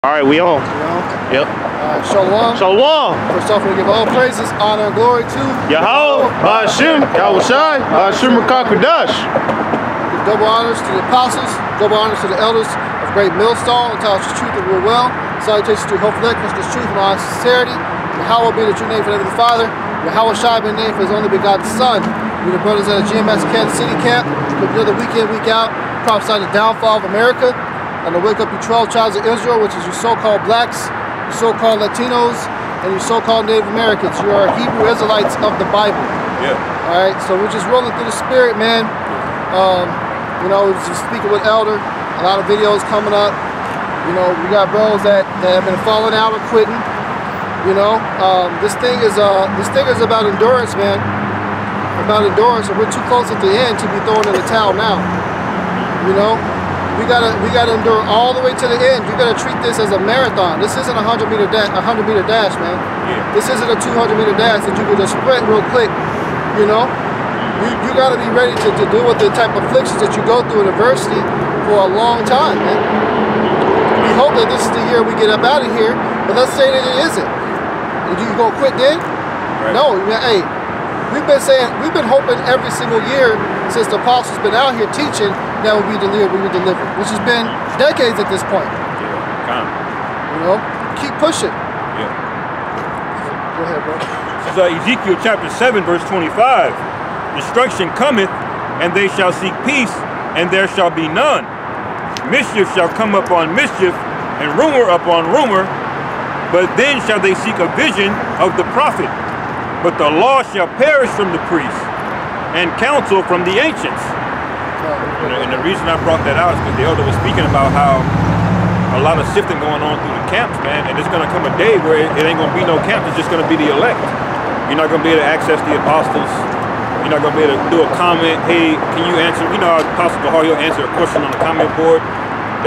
All right, we on. Yep. Shalom. Shalom. First off, we give all praises, honor, and glory to Yahweh, Ba'ashim, Yahushai, Ba'ashim Rakakadash. Give double honors to the apostles, double honors to the elders of Great Millstone, and tell us the truth and rule well. Salutations to hopeful this truth and all sincerity. Yahweh be the true name for the name of the Father. Yahweh Shai be the name for his only begotten Son. We the brothers at the GMS Kansas City camp. Another week in, week out, prophesy the downfall of America. And to wake up your 12 tribes of Israel, which is your so-called blacks, your so-called Latinos, and your so-called Native Americans. You are Hebrew Israelites of the Bible. Yeah. All right, so we're just rolling through the spirit, man. You know, just speaking with Elder, a lot of videos coming up. You know, we got bros that have been falling out or quitting. You know, this thing is about endurance, man. About endurance, and we're too close at the end to be throwing in the towel now. You know. We gotta endure all the way to the end. You gotta treat this as a marathon. This isn't a 100-meter dash, man. Yeah. This isn't a 200-meter dash that you can just sprint real quick. You know, you gotta be ready to deal with the type of afflictions that you go through in adversity for a long time, man. We hope that this is the year we get up out of here, but let's say that it isn't. Are you gonna quit then? Right. No, hey. We've been hoping every single year since the apostles been out here teaching that we be delivered, which has been decades at this point. Yeah, kind of. You know, keep pushing. Yeah. Go ahead, bro. This is Ezekiel chapter 7, verse 25. Destruction cometh, and they shall seek peace, and there shall be none. Mischief shall come upon mischief, and rumor upon rumor, but then shall they seek a vision of the prophet. But the law shall perish from the priests, and counsel from the ancients. And the reason I brought that out is because the elder was speaking about how a lot of sifting going on through the camps, man, and there's going to come a day where it ain't going to be no camps, it's just going to be the elect. You're not going to be able to access the apostles. You're not going to be able to do a comment, hey, can you answer, you know, Apostle Bahar, you'll answer a question on the comment board.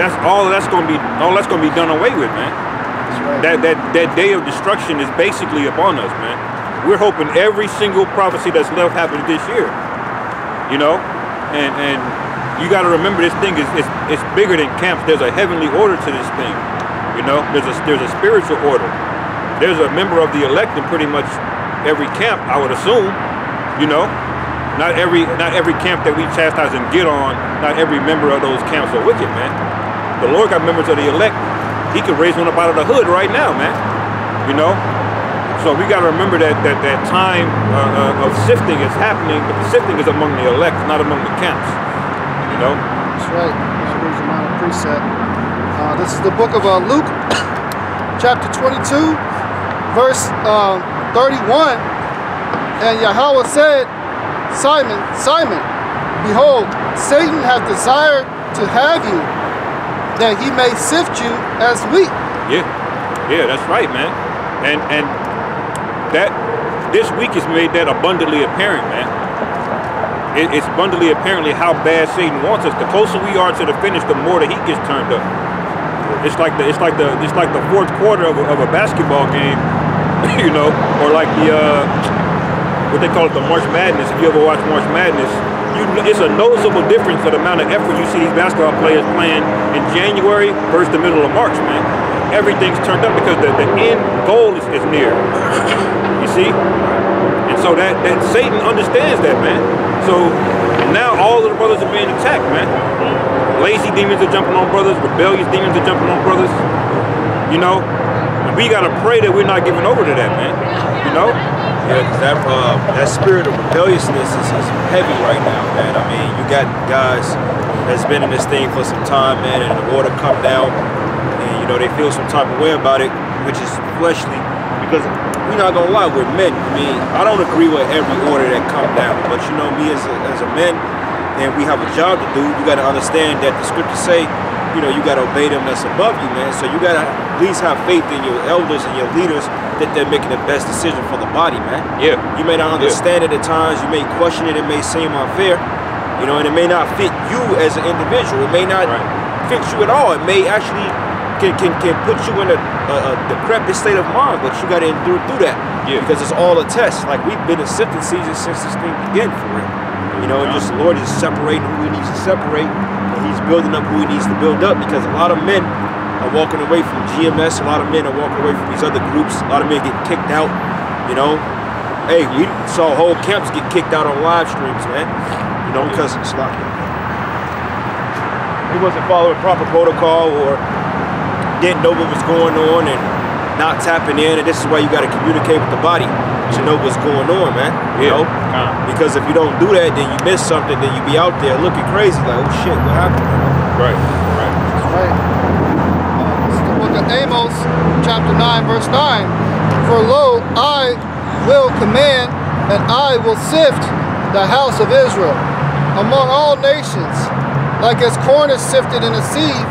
That's going to be done away with, man. That's right. That day of destruction is basically upon us, man. We're hoping every single prophecy that's left happens this year, you know, and you got to remember this thing is bigger than camps. There's a heavenly order to this thing, you know. There's a spiritual order. There's a member of the elect in pretty much every camp, I would assume, you know. Not every camp that we chastise and get on. Not every member of those camps are wicked, man. The Lord got members of the elect. He could raise one up out of the hood right now, man. You know. So we got to remember that time of sifting is happening, but the sifting is among the elect, not among the camps. You know? That's right. This brings to mind a precept. This is the book of Luke, chapter 22, verse 31. And Yahweh said, Simon, Simon, behold, Satan hath desired to have you, that he may sift you as wheat. Yeah, that's right, man. And that this week has made that abundantly apparent, man. It's abundantly apparently how bad Satan wants us. The closer we are to the finish, the more the heat gets turned up. It's like the fourth quarter of a basketball game, you know, or like the what they call it, the March Madness. If you ever watch March Madness, it's a noticeable difference of the amount of effort you see these basketball players playing in January versus the middle of March, man. Everything's turned up because the end goal is near. You see? And so that Satan understands that, man. So now all of the brothers are being attacked, man. Lazy demons are jumping on brothers, rebellious demons are jumping on brothers. You know? And we gotta pray that we're not giving over to that, man. You know? Yeah, because that spirit of rebelliousness is heavy right now, man. I mean, you got guys that's been in this thing for some time, man, and the water come down, and you know they feel some type of way about it, which is fleshly. Because we're not gonna lie, we're men. I mean, I don't agree with every order that come down, but you know, me as a man, and we have a job to do. You got to understand that the scriptures say, you know, you got to obey them that's above you, man. So you got to at least have faith in your elders and your leaders that they're making the best decision for the body, man. Yeah. You may not understand it at times. You may question it. It may seem unfair, you know, and it may not fit you as an individual. It may not fit you at all. It may actually can put you in a decrepit state of mind, but you got to endure through that. Yeah. Because it's all a test. Like, we've been in sifting season since this thing began, for real. You know, and just the Lord is separating who he needs to separate, and he's building up who he needs to build up, because a lot of men are walking away from GMS. A lot of men are walking away from these other groups. A lot of men get kicked out, you know. Hey, we saw whole camps get kicked out on live streams, man. You know, because it's like he wasn't following proper protocol or didn't know what was going on and not tapping in. And this is why you got to communicate with the body to know what's going on, man. You know, because if you don't do that, then you miss something. Then you be out there looking crazy, like, oh shit, what happened? Right. That's right. This is the book of Amos, chapter 9, verse 9. For lo, I will command, and I will sift the house of Israel among all nations, like as corn is sifted in a sieve,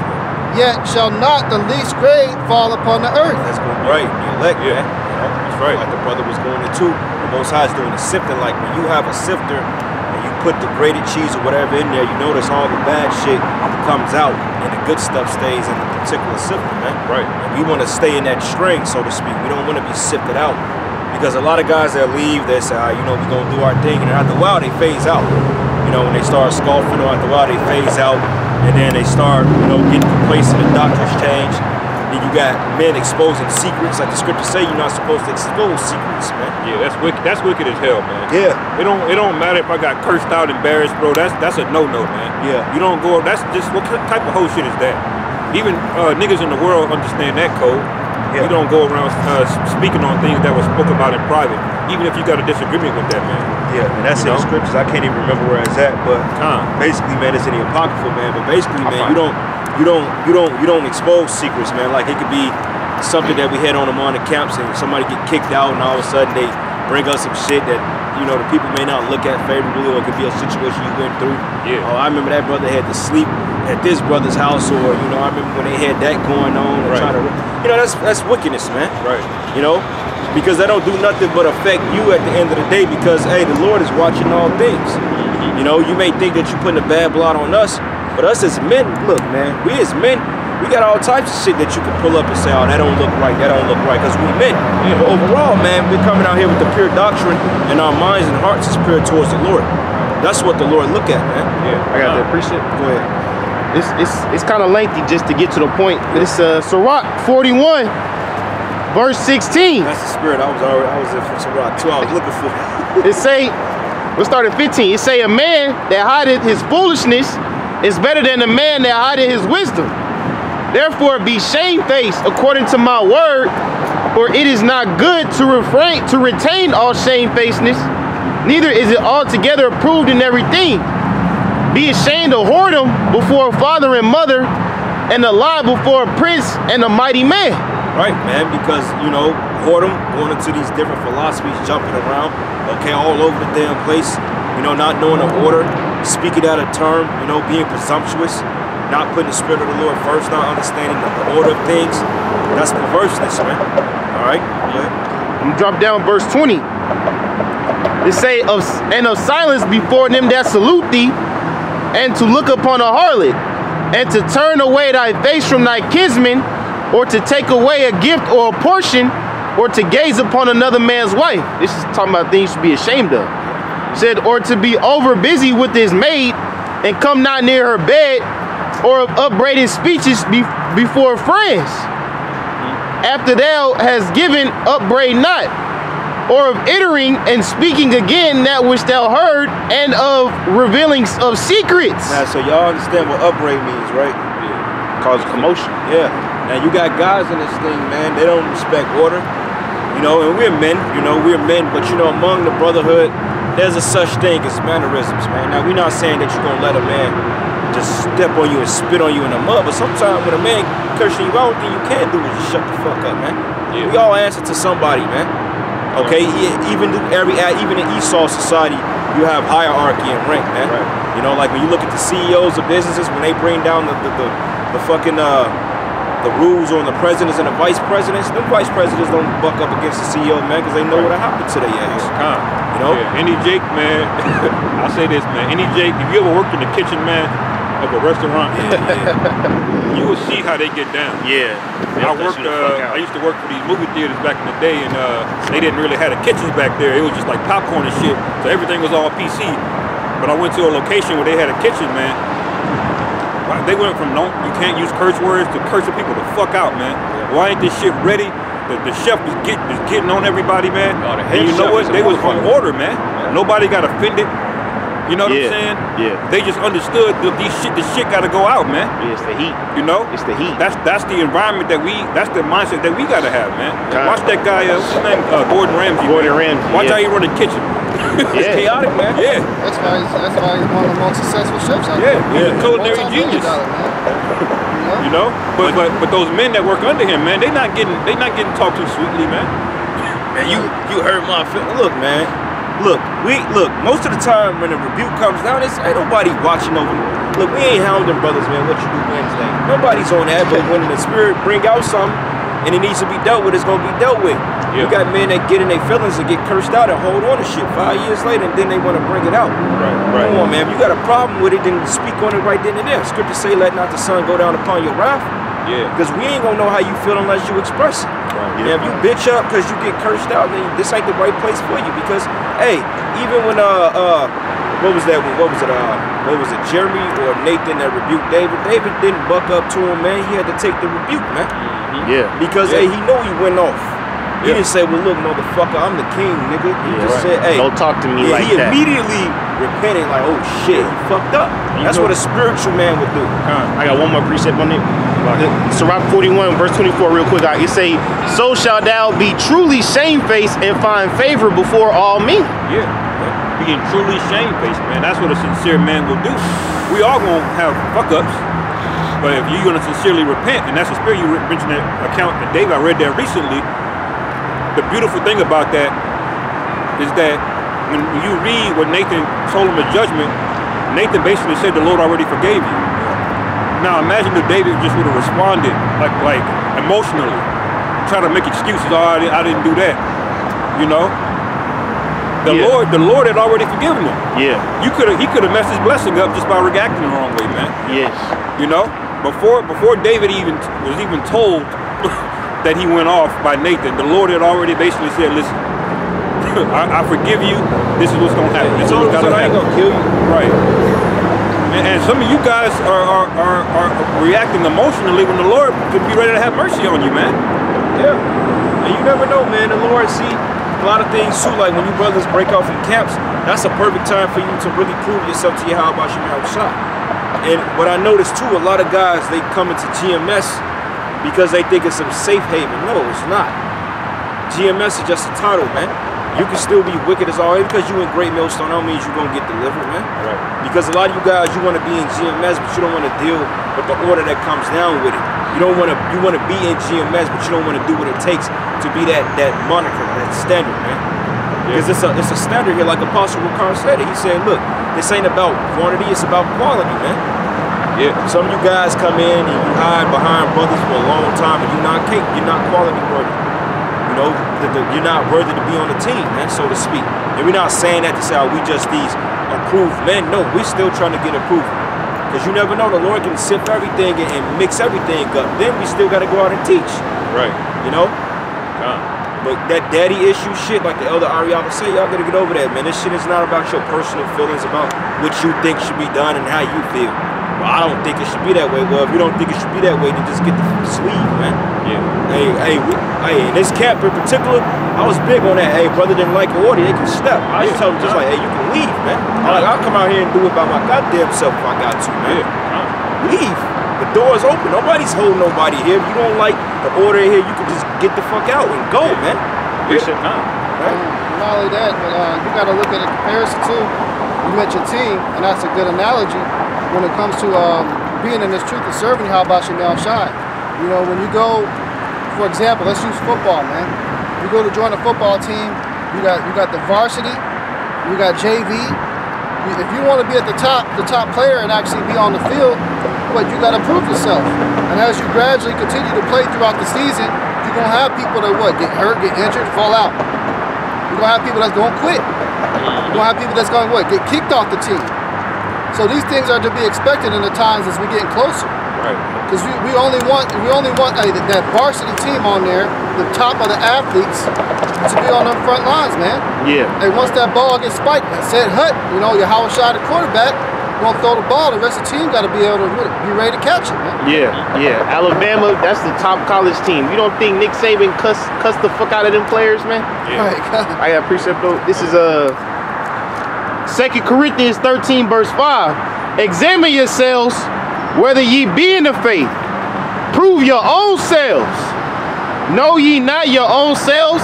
yet shall not the least grade fall upon the earth. That's going to be right. The elect, man. You know, that's right. Like the brother was going into. The Most High is doing the sifting. Like when you have a sifter and you put the grated cheese or whatever in there, you notice all the bad shit comes out and the good stuff stays in the particular sifter, man. Right. And we want to stay in that string, so to speak. We don't want to be sifted out. Because a lot of guys that leave, they say, you know, we're going to do our thing. And after a while, they phase out. You know, when they start scoffing, or after a while, they phase out. And then they start, you know, getting complacent, the doctrines change. Then you got men exposing secrets. Like the scriptures say, you're not supposed to expose secrets, man. Yeah, that's wicked. That's wicked as hell, man. Yeah. It don't matter if I got cursed out, embarrassed, bro. That's a no-no, man. Yeah. You don't go. That's just what type of whole shit is that? Even niggas in the world understand that code. Yeah. You don't go around speaking on things that were spoken about in private, even if you got a disagreement with that, man. Yeah, and that's in the scriptures. I can't even remember where it's at, but basically, man, it's in the Apocrypha, man. But basically, man, you don't expose secrets, man. Like it could be something that we had on them on the camps, and somebody get kicked out, and all of a sudden they bring us some shit that, you know, the people may not look at favorably, or it could be a situation you went through. Yeah. Oh, I remember that brother had to sleep at this brother's house, or, you know, I remember when they had that going on, and trying to, you know, that's wickedness, man. Right. You know, because that don't do nothing but affect you at the end of the day, because, hey, the Lord is watching all things. You know, you may think that you're putting a bad blot on us, but us as men, look, man, we as men, we got all types of shit that you can pull up and say, oh, that don't look right, because we men. But overall, man, we're coming out here with the pure doctrine, and our minds and hearts is pure towards the Lord. That's what the Lord look at, man. Yeah, I got that. Appreciate it. Go ahead. It's kind of lengthy just to get to the point. It's Sirach 41, verse 16. That's the spirit. I was in for Sirach 2. I was looking for. It say, we'll start at 15. It say, a man that hideth his foolishness is better than a man that hideth his wisdom. Therefore be shamefaced according to my word, for it is not good to retain all shamefacedness, neither is it altogether approved in everything. Be ashamed of whoredom before a father and mother, and a lie before a prince and a mighty man. Right, man, because, you know, whoredom, going into these different philosophies, jumping around, okay, all over the damn place, you know, not knowing the order, speaking out of term, you know, being presumptuous, not putting the spirit of the Lord first, not understanding the order of things. That's perverseness, man. All right? Yeah. I'm gonna drop down verse 20. It say, and of silence before them that salute thee, and to look upon a harlot, and to turn away thy face from thy kinsman, or to take away a gift or a portion, or to gaze upon another man's wife. This is talking about things to be ashamed of. Said, or to be over busy with his maid, and come not near her bed, or of upbraiding speeches before friends. After thou hast given, upbraid not, or of entering and speaking again that which thou heard, and of revealing of secrets. Now, so y'all understand what upbraid means, right? Yeah. Cause commotion. Yeah. Now you got guys in this thing, man, they don't respect order. You know, and we're men, but you know, among the brotherhood, there's a such thing as mannerisms, man. Now we're not saying that you're gonna let a man just step on you and spit on you in the mud, but sometimes when a man cursing you out, then you can't do is just shut the fuck up, man. Yeah. We all answer to somebody, man. Okay, even in Esau society, you have hierarchy and rank, man. Right. You know, like when you look at the CEOs of businesses, when they bring down the fucking the rules on the presidents and the vice presidents, them vice presidents don't buck up against the CEO, man, because they know what'll happen to their ass. You know? Yeah. Any Jake, man, I'll say this, man. Any Jake, if you ever worked in the kitchen, man, of a restaurant, you will see how they get down. Yeah. I used to work for these movie theaters back in the day, and they didn't really have the kitchens back there. It was just like popcorn and shit, so everything was all PC. But I went to a location where they had a kitchen, man. They went from no, you can't use curse words to cursing people the fuck out, man. Why ain't this shit ready? The chef was getting on everybody, man. Oh, the And you know what? They was on order, man. Yeah. Nobody got offended. You know what I'm saying? Yeah. They just understood that this shit got to go out, man. Yeah, it's the heat. You know? It's the heat. That's the environment that's the mindset that we gotta have, man. God. Watch that guy, what's his name? Gordon Ramsay. Gordon man. Ramsay, Watch yeah. how he run the kitchen. It's chaotic, man. Yeah. That's why he's one of the most successful chefs out Yeah, there. he's a culinary genius. Man. You know? But those men that work under him, man, they not getting talked to sweetly, man. Man, you hurt my feelings. Look, man. Look, most of the time when a rebuke comes down, ain't nobody watching over me. Look, we ain't hounding brothers, man, what you do Wednesday. Nobody's on that, but when the spirit bring out something and it needs to be dealt with, it's gonna be dealt with. Yeah. You got men that get in their feelings and get cursed out and hold on to shit 5 years later and then they wanna bring it out. Right. Come on, man, if you got a problem with it, then speak on it right then and there. Scripture say, let not the sun go down upon your wrath. Yeah. Because we ain't gonna know how you feel unless you express it. Right. Yeah, if you bitch up because you get cursed out, then this ain't the right place for you. Because, hey, even when what was that? What was it? Jeremy or Nathan that rebuked David? David didn't buck up to him, man. He had to take the rebuke, man. Yeah. Because hey, he knew he went off. He didn't say, well, look, motherfucker, I'm the king, nigga. He just said, hey, don't talk to me like he that. immediately repented, like, oh shit, he fucked up. That's what a spiritual man would do. I got one more precept on it. Sirach 41, verse 24, real quick. It say, so shall thou be truly shamefaced and find favor before all men. Yeah. Being truly shamefaced, man. That's what a sincere man will do. We all gonna have fuck ups. But if you're gonna sincerely repent, and that's the spirit you mentioned that account that David, I read that recently. The beautiful thing about that is that when you read what Nathan told him in judgment, Nathan basically said the Lord already forgave you. Now imagine if David just would have responded like emotionally, try to make excuses. Oh, I didn't do that. You know, the Lord had already forgiven him. Yeah. He could have messed his blessing up just by reacting the wrong way, man. Yes. You know, before David was even told that he went off by Nathan, the Lord had already basically said, listen, I forgive you. This is what's gonna happen. This is what's gonna happen. I ain't gonna kill you. Right. And some of you guys are reacting emotionally when the Lord could be ready to have mercy on you, man. Yeah. And you never know, man. The Lord see a lot of things too. Like when you brothers break off in camps, that's a perfect time for you to really prove yourself to your how about your shot. And what I noticed too, a lot of guys, they come into GMS because they think it's some safe haven. No, it's not. GMS is just a title, man. You can still be wicked as always because you in Great Millstone. Don't mean you're gonna get delivered, man. Right. Because a lot of you guys, you want to be in GMS, but you don't want to deal with the order that comes down with it. You want to be in GMS, but you don't want to do what it takes to be that moniker, that standard, man. Because it's a standard here, like Apostle Ricard said it. He said, look, this ain't about quantity, it's about quality, man. Yeah. Some of you guys come in and you hide behind brothers for a long time and you're not quality worthy. You know, you're not worthy to be on the team, man, so to speak. And we're not saying that to say, oh, we just these approved men. No, we're still trying to get approval. Because you never know, the Lord can sift everything and mix everything up. Then we still got to go out and teach. Right. You know? But that daddy issue shit, like the Elder Ariana say, y'all gotta get over that, man. This shit is not about your personal feelings, about what you think should be done and how you feel. Well, I don't think it should be that way. Well, if you don't think it should be that way, then just get the sleeve, man. Yeah. Hey, in this camp in particular, I was big on that. Hey, brother didn't like the order, they can step. I just tell them just like, hey, you can leave, man. I'll come out here and do it by my goddamn self if I got to, man. Leave. The door's open. Nobody's holding nobody here. If you don't like the order here, you can just get the fuck out and go, man. Waste your time. Right? Not only that, but you got to look at a comparison too. You mentioned team, and that's a good analogy when it comes to being in this truth and serving Yahweh Shem Shai. You know, when you go, for example, let's use football, man. You go to join a football team, you got the varsity, you got JV. If you want to be at the top player and actually be on the field, but you got to prove yourself. And as you gradually continue to play throughout the season, you're going to have people that get hurt, get injured, fall out. You're going to have people that's going to quit. You're going to have people that's going to get kicked off the team. So these things are to be expected in the times as we get closer. Right. Because we only want that varsity team on there, the top of the athletes, to be on the front lines, man. Yeah. And once that ball gets spiked, said Hut, you know, Yahweh Shai, the quarterback, gonna throw the ball. The rest of the team got to be able to be ready to catch it, man. Yeah. Alabama, that's the top college team. You don't think Nick Saban cuss the fuck out of them players, man? Yeah. Right. I got precept though. This is 2 Corinthians 13 verse 5. Examine yourselves whether ye be in the faith. Prove your own selves. Know ye not your own selves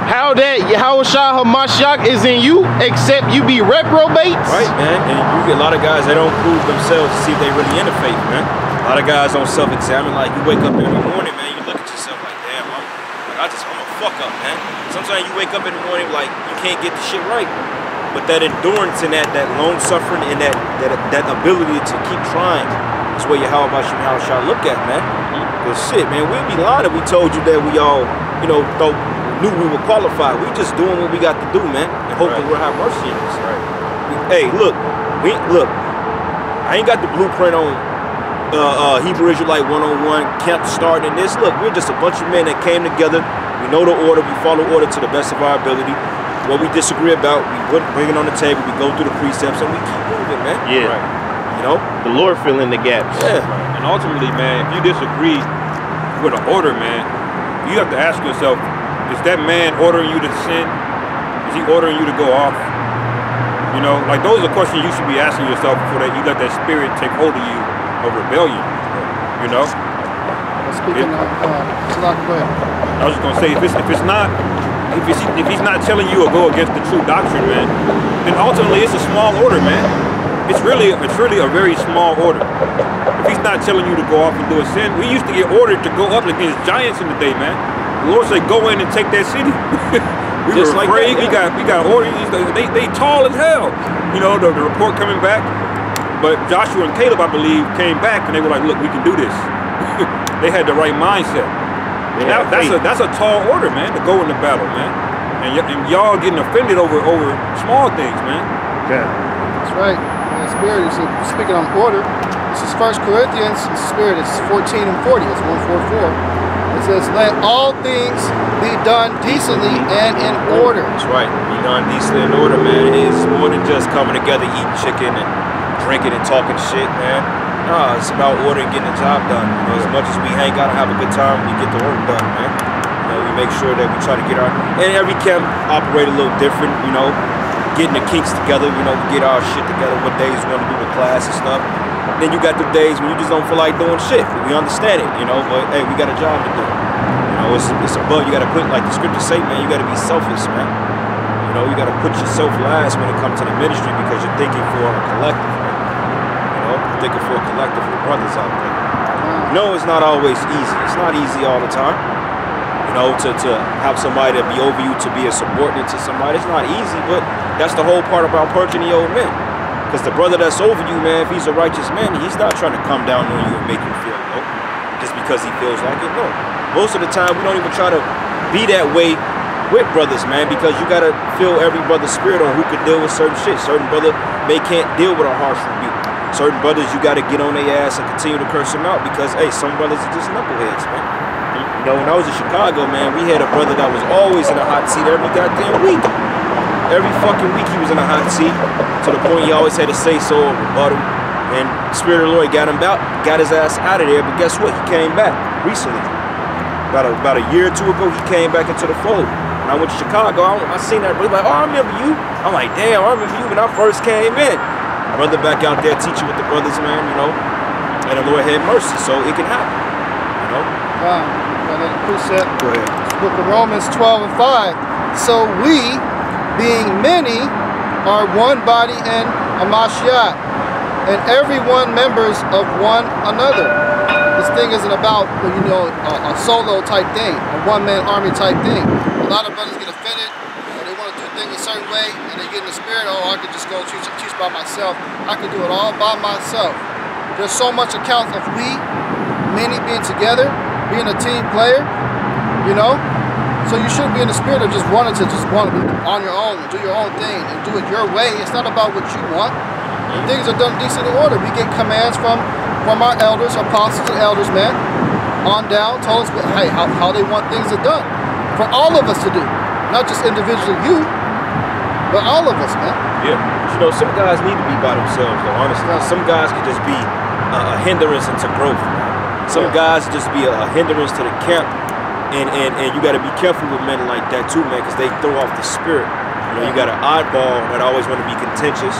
how that Yahushua HaMashiach is in you, except you be reprobates? Right, man. And you get a lot of guys that don't prove themselves to see if they really in the faith, man. A lot of guys don't self-examine. Like, you wake up in the morning, man, you look at yourself like, damn, I'm a fuck up, man. Sometimes you wake up in the morning like you can't get the shit right. But that endurance and that long suffering and that ability to keep trying is what Yahushua look at, man. Because shit, man, we'd be lying if we told you that we all, knew we were qualified. We just doing what we got to do, man, and hoping we'll have mercy on us. Right. Hey, look, I ain't got the blueprint on Hebrew Israelite 101 camp starting this. Look, we're just a bunch of men that came together. We know the order. We follow order to the best of our ability. What we disagree about, we bring it on the table. We go through the precepts and we keep moving, man. Yeah. Right. The Lord fill in the gaps. Yeah. And ultimately, man, if you disagree with an order, man, you have to ask yourself, is that man ordering you to sin? Is he ordering you to go off? Like those are questions you should be asking yourself before that you let that spirit take hold of you of rebellion. Speaking of, Salak, go ahead. I was just gonna say, if he's not telling you to go against the true doctrine, man, then ultimately it's a small order, man. It's really a very small order. If he's not telling you to go off and do a sin, we used to get ordered to go up against giants in the day, man. The Lord said, go in and take that city. We Just were like afraid. that, yeah. We got orders. They tall as hell. The report coming back. But Joshua and Caleb, I believe, came back and they were like, look, we can do this. They had the right mindset. That's a tall order, man, to go into battle, man. And y'all getting offended over small things, man. Yeah. That's right. The Spirit is speaking on order. This is 1 Corinthians. The Spirit is 14 and 40. It's 144. It says, let all things be done decently and in order. That's right. Be done decently in order, man. It's more than just coming together, eating chicken and drinking and talking shit, man. Nah, it's about order and getting the job done. As much as we hang out and have a good time, we get the work done, man. We make sure that we try to get and every camp operate a little different, getting the kinks together, we get our shit together, what days we want to do with class and stuff. Then you got the days when you just don't feel like doing shit. We understand it, but hey, we got a job to do. It's above. You got to put, like the scriptures say, man, you got to be selfless, man. You got to put yourself last when it comes to the ministry because you're thinking for a collective, man. You're thinking for a collective of brothers out there. It's not always easy. It's not easy all the time. To have somebody to be over you, to be a subordinate to somebody, it's not easy, but that's the whole part about purging the old men. Because the brother that's over you, man, if he's a righteous man, he's not trying to come down on you and make you feel low just because he feels like it. No. Most of the time, we don't even try to be that way with brothers, man, because you got to feel every brother's spirit on who could deal with certain shit. Certain brother can't deal with a harsh rebuke. Certain brothers, you got to get on their ass and continue to curse them out because, hey, some brothers are just knuckleheads, man. When I was in Chicago, man, we had a brother that was always in a hot seat every goddamn week. Every fucking week he was in a hot seat to the point he always had to say so or rebuttal. And Spirit of the Lord got his ass out of there. But guess what? He came back recently. About a year or two ago, he came back into the fold. When I went to Chicago, I seen that brother like, oh, I remember you. I'm like, damn, I remember you when I first came in. Brother back out there teaching with the brothers, man, And the Lord had mercy, so it can happen, Another precept. Go ahead. Book of Romans 12 and 5. So we, being many, are one body in Hamashiach, and everyone members of one another. This thing isn't about, a solo type thing, a one-man army type thing. A lot of brothers get offended, they want to do things a certain way, and they get in the spirit, I could just go teach by myself. I could do it all by myself. There's so much account of we, many being together, being a team player, So you shouldn't be in the spirit of just wanting to be on your own, do your own thing, and do it your way. It's not about what you want. Things are done decent in order. We get commands from our elders, apostles and elders, man, on down, tell us how they want things are done. For all of us to do, not just individually you. But all of us, man. Yeah. But you know, some guys need to be by themselves, though, honestly. Some guys can just be a hindrance into growth. Some guys just be a hindrance to the camp. And you got to be careful with men like that too, man, because they throw off the spirit. You know, you got an oddball that always want to be contentious.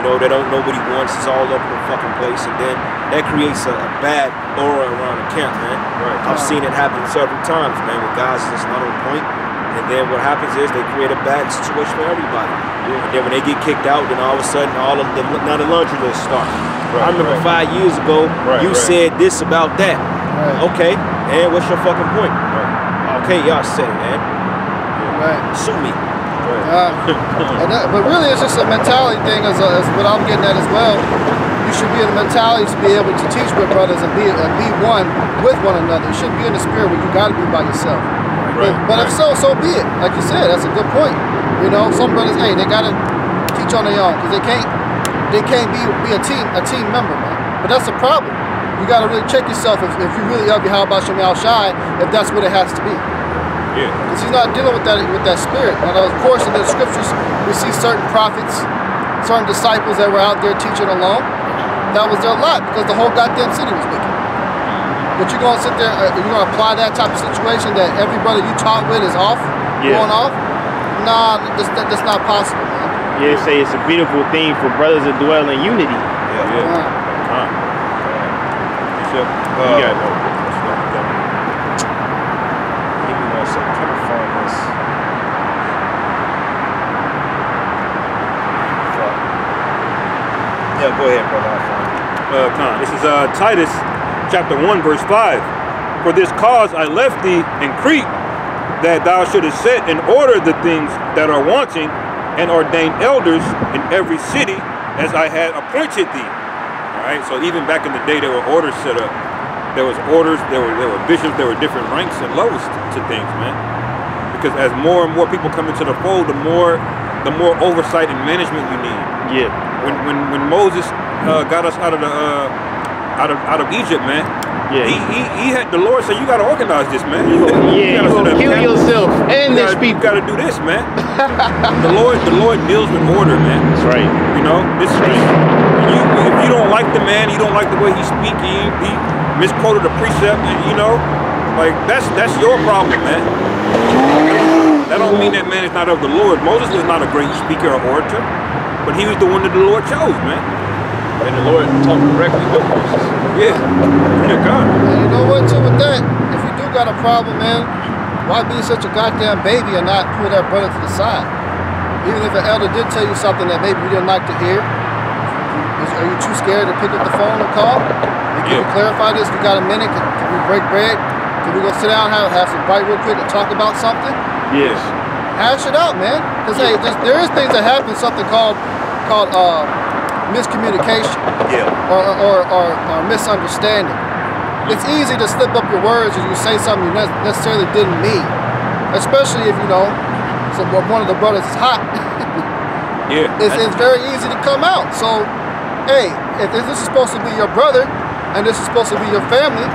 You know, that don't nobody wants, it's all over the fucking place, and then that creates a bad aura around the camp, man. Right. I've seen it happen several times, man, with guys just not on point. And then what happens is they create a bad situation for everybody. Yeah. And then when they get kicked out, then all of a sudden now the laundry list starts. Right, I remember 5 years ago, you said this about that. Right. Okay, and what's your fucking point? Right. Okay, y'all said it, man. Right. Sue me. But really, it's just a mentality thing, as what I'm getting at as well. You should be in the mentality to be able to teach with brothers and be one with one another. You shouldn't be in the spirit where you got to be by yourself. But if so be it. Like you said, that's a good point. You know, some brothers, hey, they got to teach on their own because they can't be a team member, man. But that's the problem. You got to really check yourself if you really love Yahweh Shem Shai, if that's what it has to be. Yeah. Because he's not dealing with that spirit. And of course, in the scriptures, we see certain prophets, certain disciples that were out there teaching alone. That was their lot because the whole goddamn city was wicked. But you're gonna sit there, you're gonna apply that type of situation that everybody you taught with is off, going off. Nah, that's not possible, man. Yeah, say it's a beautiful thing for brothers to dwell in unity. Yeah. You got no. Give me 1 second. I'm trying to find this. Yeah, go ahead, brother. I'll find it. This is Titus chapter 1 verse 5. For this cause I left thee in Crete, that thou shouldest set in order the things that are wanting, and ordain elders in every city as I had appointed thee. All right, so even back in the day, there were orders set up. There was orders, there were bishops, there were different ranks and levels to things, man. Because as more and more people come into the fold, the more oversight and management we need. Yeah. When Moses got us out of Egypt, man. Yeah. He had the Lord say, you got to organize this, man. You gonna kill yourself and this people. You got to do this, man. the Lord deals with order, man. That's right. You know, this if you don't like the man, you don't like the way he speaks, he misquoted a precept, and you know, like that's your problem, man. That don't mean that man is not of the Lord. Moses was not a great speaker or orator, but he was the one that the Lord chose, man. And the Lord talked directly with Moses. Yeah. Yeah, God. And you know what, too, with that, if you do got a problem, man, why be such a goddamn baby and not pull that brother to the side? Even if an elder did tell you something that maybe you didn't like to hear, are you too scared to pick up the phone and call? Can we clarify this? We got a minute? Can we break bread? Can we go sit down and have some bite real quick and talk about something? Yes. Hash it out, man. Because hey, there is things that happen, something called miscommunication. Yeah. Or misunderstanding. It's easy to slip up your words or you say something you necessarily didn't mean. Especially if, you know, one of the brothers is hot. Yeah. It's very easy to come out. So, hey, if this is supposed to be your brother and this is supposed to be your family,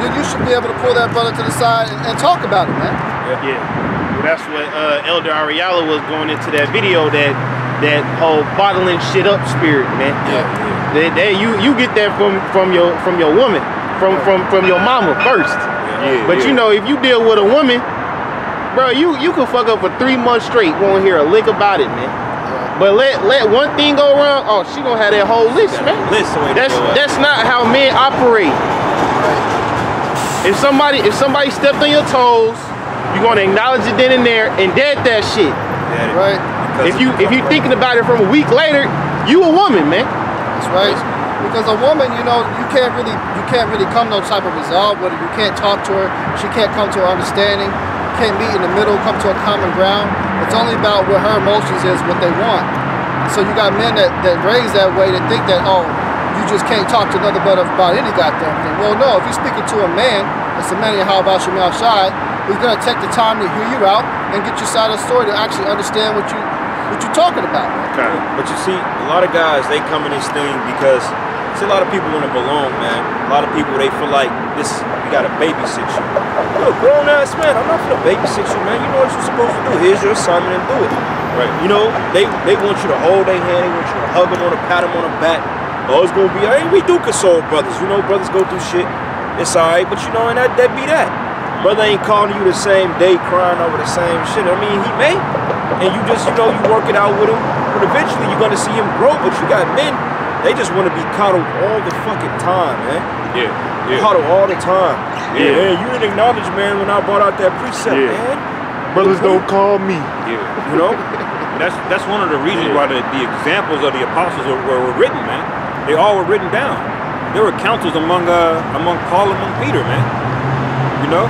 then you should be able to pull that brother to the side and talk about it, man. Yeah. Well, that's what Elder Ariala was going into that video, that whole bottling shit up spirit, man. Yeah. You get that from your woman, from your mama first. Yeah. But you know, if you deal with a woman, bro, you can fuck up for 3 months straight, won't hear a lick about it, man. But let one thing go wrong, oh, she gonna have that whole list, man. That's not how men operate. If somebody stepped on your toes, you're gonna acknowledge it then and there and dead that shit. Right. If you thinking about it from a week later, you a woman, man. That's right. Because a woman, you know, you can't really come to no type of resolve with her. You can't talk to her. She can't come to her understanding. You can't meet in the middle, come to a common ground. It's only about what her emotions is, what they want. So you got men that raise that way, that think that, oh, you just can't talk to another brother about any goddamn thing. Well, no, if you're speaking to a man, that's a man in Yahweh Shem Shai, he's gonna take the time to hear you out and get your side of the story to actually understand what you're talking about. Okay. But you see, a lot of guys, they come in this thing because see a lot of people want to belong, man. A lot of people, they feel like we gotta babysit you. You're a grown ass man. I'm not gonna babysit you, man. You know what you're supposed to do. Here's your assignment and do it. Right. You know, they want you to hold their hand, they want you to hug them on the pat them on the back. Oh, it's gonna be, hey, we do console brothers. You know, brothers go through shit. It's alright, but you know, and that be that. Brother ain't calling you the same day crying over the same shit. I mean, he may. And you just, you know, you work it out with him. But eventually you're gonna see him grow. But you got men, they just wanna be coddled all the fucking time, man. Yeah. Coddled all the time. Yeah. Man, you didn't acknowledge, man, when I brought out that precept, man. Brothers don't call me. Yeah. You know? That's one of the reasons why the examples of the apostles were written, man. They all were written down. There were councils among Paul and among Peter, man. You know?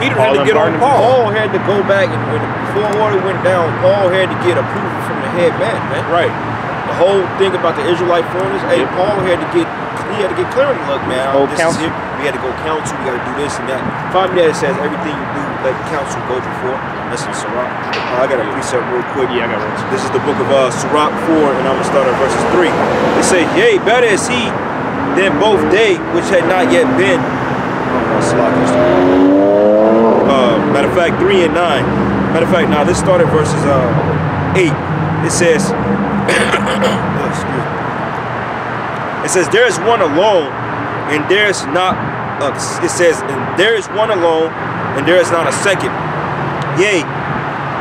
Peter had to get on Paul. Paul had to go back, and when before water went down, Paul had to get approval from the head man, man. Right. The whole thing about the Israelite foreigners, hey, Paul had to get clarity. Look, man, this is it. We had to go counsel. We got to do this and that. Find me that it says everything you do, let counsel go before. That's in Sirach. I got a precept real quick. Yeah, I got one. This is the book of Sirach 4, and I'm gonna start at verses 3. It says, "Yea, better is he than both they which had not yet been." Matter of fact, 3 and 9. Matter of fact, now this started verses 8. It says, it says, there is one alone, and there is not. It says, and there is one alone, and there is not a second. Yea,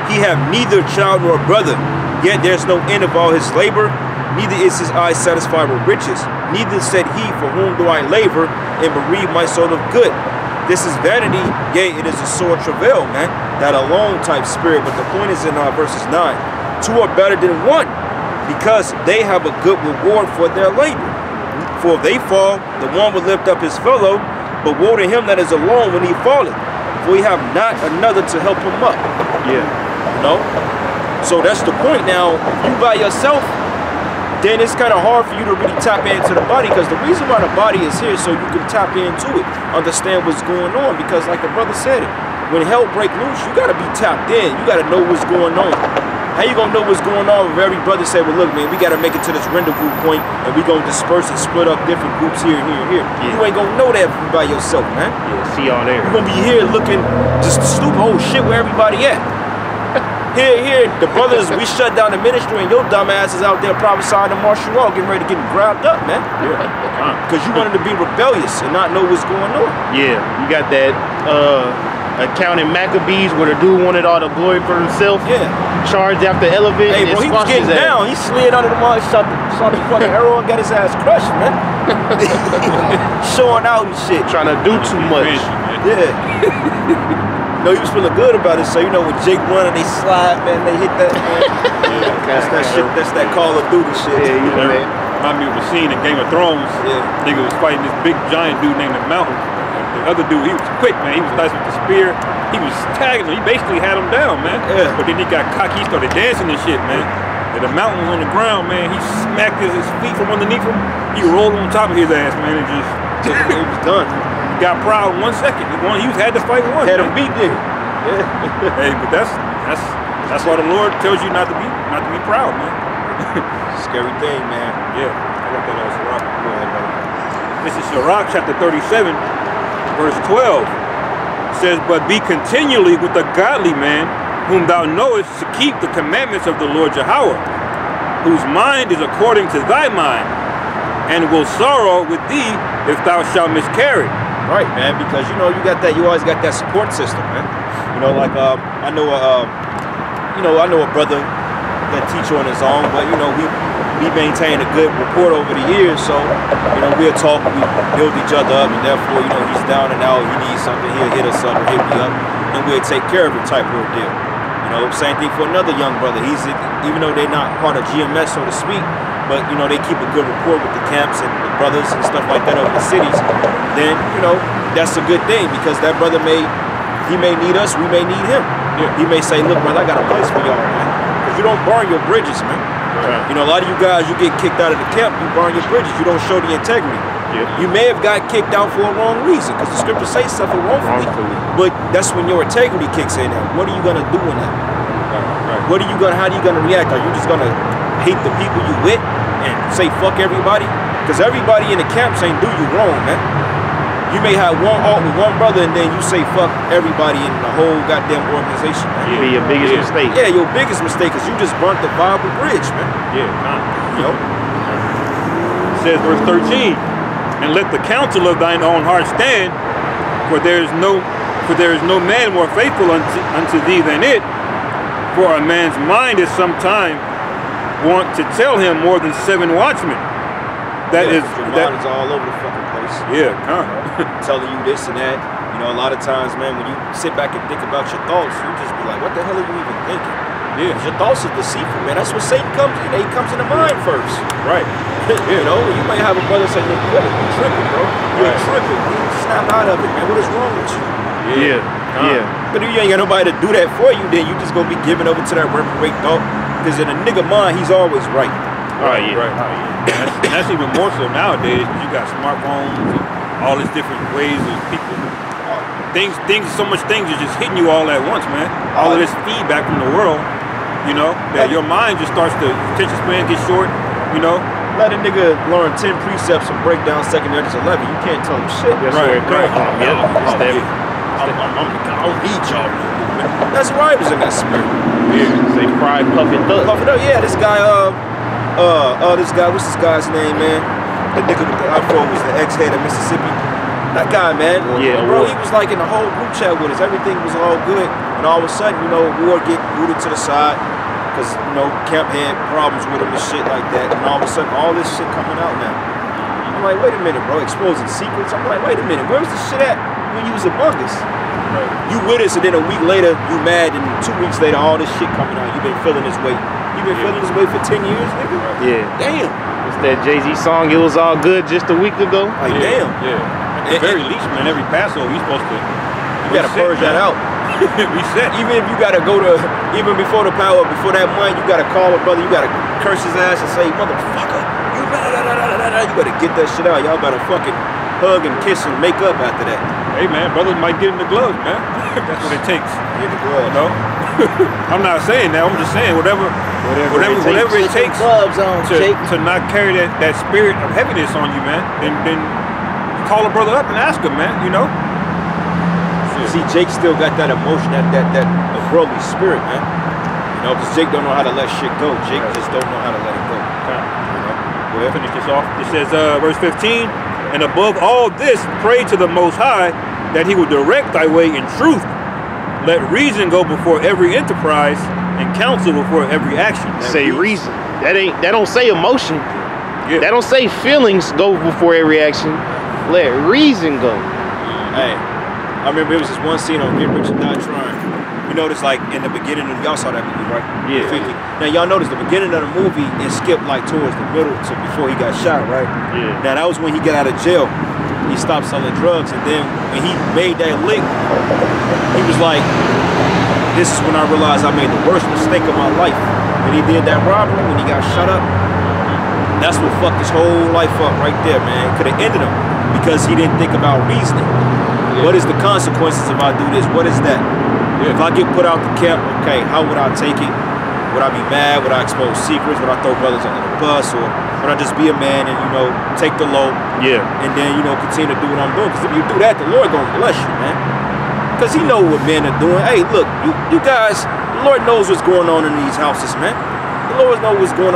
he have neither child nor brother, yet there is no end of all his labor. Neither is his eye satisfied with riches. Neither said he, for whom do I labor, and bereave my soul of good. This is vanity, yea, it is a sore travail, man. That alone type spirit. But the point is in verses 9. Two are better than one, because they have a good reward for their labor. For if they fall, the one will lift up his fellow, but woe to him that is alone when he falleth. For he have not another to help him up. Yeah. You know? So that's the point. Now, if you by yourself, then it's kind of hard for you to really tap into the body, because the reason why the body is here is so you can tap into it, understand what's going on. Because like the brother said it, when hell break loose, you got to be tapped in. You got to know what's going on. How you going to know what's going on if every brother say, well, look, man, we got to make it to this rendezvous point, and we going to disperse and split up different groups here, here, here. Yeah. You ain't going to know that if you by yourself, man. Yeah, see y'all there. You're going to be here looking just stupid, oh shit, where everybody at? Here, the brothers, we shut down the ministry, and your dumb ass is out there prophesying to martial law, getting ready to get grabbed up, man. Yeah. Because you wanted to be rebellious and not know what's going on. Yeah, you got that account in Maccabees where the dude wanted all the glory for himself. Yeah. Charged after elevating. Hey, bro, he was getting down. He slid under the mud, shot the fucking arrow, and got his ass crushed, man. Showing out and shit. Trying to do too much. Yeah. No, he was feeling good about it. So you know when Jake run and they slide, man, they hit that. Man. That's that shit. That's that Call of Duty shit. Yeah, you know, man. Remind me of the scene in Game of Thrones. Yeah. Nigga was fighting this big giant dude named the Mountain. The other dude, he was quick, man. He was nice with the spear. He was tagging him. He basically had him down, man. Yeah. But then he got cocky. He started dancing and shit, man. And the Mountain was on the ground, man. He smacked his feet from underneath him. He rolled on top of his ass, man, and just It was done. He got proud in 1 second. He won. He had to fight one. Had him man. beat, nigga. Yeah. Hey, but that's why the Lord tells you not to be proud, man. Scary thing, man. Yeah, I got that on Sirach. Go ahead, brother. This is Sirach chapter 37, verse 12. It says, "But be continually with a godly man, whom thou knowest to keep the commandments of the Lord Yahweh, whose mind is according to thy mind, and will sorrow with thee if thou shalt miscarry." Right, man, because you know you always got that support system, man. You know, like I know a brother that teach on his own, but you know we maintain a good rapport over the years, so you know we'll talk, we build each other up, and therefore you know he's down and out, he needs something, he'll hit us up or hit me up, and we'll take care of it type of deal. You know, same thing for another young brother. Even though they're not part of GMS, so to speak, but you know they keep a good rapport with the camps and the brothers and stuff like that over the cities. Then you know that's a good thing, because that brother may need us, we may need him. Yeah. He may say, "Look, brother, I got a place for y'all, man." Because you don't burn your bridges, man. Right. You know, a lot of you guys, you get kicked out of the camp, you burn your bridges, you don't show the integrity. Yeah. You may have got kicked out for a wrong reason, because the scripture says something wrongfully. But that's when your integrity kicks in. Now, what are you gonna do in that? Right. How are you gonna react? Are you just gonna hate the people you with and say fuck everybody? Because everybody in the camps ain't do you wrong, man. You may have one alt with one brother, and then you say fuck everybody in the whole goddamn organization, man. Be your biggest mistake. Yeah, your biggest mistake is you just burnt the viable bridge, man. Yeah, You know? It says verse 13, and let the counsel of thine own heart stand, for there is no man more faithful unto thee than it. For a man's mind is sometime want to tell him more than 7 watchmen. That Yeah, is 'cause your mind is all over the fucking place. yeah, Telling you this and that. You know, a lot of times, man, when you sit back and think about your thoughts, you just be like, what the hell are you even thinking? yeah, 'Cause your thoughts are deceitful, man. That's what Satan comes in. He comes in the mind first. right. You know, you might have a brother say, look, you're tripping, bro. You're Right. tripping. You snap out of it, man. What is wrong with you? Yeah. But if you ain't got nobody to do that for you, then you just gonna be giving over to that reprobate thought. Because in a nigga mind, he's always right. Right, right. And that's even more so nowadays. You got smartphones and all these different ways of people. So much things are just hitting you all at once, man. All of this feedback from the world, you know, that your mind just starts to, attention span gets short, you know. Let a nigga learn 10 precepts and break down second Edges 11. You can't tell him shit. That's Right, where it comes from. Yep. It's that. I don't need y'all. That's why I was in that spirit. Say pride, puffing thug. Puff it up. Yeah, this guy, what's this guy's name, man? The nigga with the afro was the ex-head of Mississippi. That guy, man. Yeah, bro, Ward. he was like in the whole group chat with us. Everything was all good. And all of a sudden, you know, Ward get booted to the side. Because, you know, Kemp had problems with him and shit like that. And all of a sudden, all this shit coming out now. I'm like, wait a minute, bro. Exposing secrets. I'm like, wait a minute. Where's the shit at when you was among us? Right. You with us, and then a week later, you mad, and 2 weeks later, all this shit coming out. You've been feeling this weight. You've been feeling this weight for 10 years, nigga? Yeah. Damn. It's that Jay-Z song, It Was All Good, just a week ago. Like, Yeah, damn. yeah. At the very least, man, every Passover, you're supposed to You gotta purge that out. reset. Even if you gotta go to, even before the power, before that month, you gotta call a brother, you gotta curse his ass and say, motherfucker, you you better get that shit out. Y'all better fucking hug and kiss and make up after that. Hey, man, brothers might get in the gloves, man. That's what it takes. Get the glove. You know? I'm not saying that. I'm just saying whatever it takes Gloves on, Jake. to not carry that spirit of heaviness on you, man. Then call a brother up and ask him, man. You know. See, Jake still got that emotion, that brotherly spirit, man. You know, because Jake don't know how to let shit go. Jake just don't know how to let it go. You know? We'll finish this off. It says, verse 15, and above all this, pray to the Most High that He will direct thy way in truth. Let reason go before every enterprise, and counsel before every action. Say reason. That don't say emotion. Yeah. That don't say feelings go before every action. Let reason go. Hey, I remember it was this one scene on Get Rich or Die Trying. You notice, like, in the beginning of, y'all saw that movie, right? Yeah. 50. Now, y'all notice the beginning of the movie, it skipped, like, towards the middle to before he got shot, right? Yeah. Now, that was when he got out of jail. He stopped selling drugs, and then when he made that lick, he was like, this is when I realized I made the worst mistake of my life. When he did that robbery, when he got shot up, that's what fucked his whole life up right there, man. Could have ended him because he didn't think about reasoning. Yeah. What is the consequences if I do this? What is that? Yeah. If I get put out the camp, okay, how would I take it? Would I be mad? Would I expose secrets? Would I throw brothers under the bus? Or would I just be a man and, you know, take the low? Yeah. And then, you know, continue to do what I'm doing? Because if you do that, the Lord gonna bless you, man. Because He know what men are doing. Hey, look, you guys, the Lord knows what's going on in these houses, man. The Lord knows what's going on.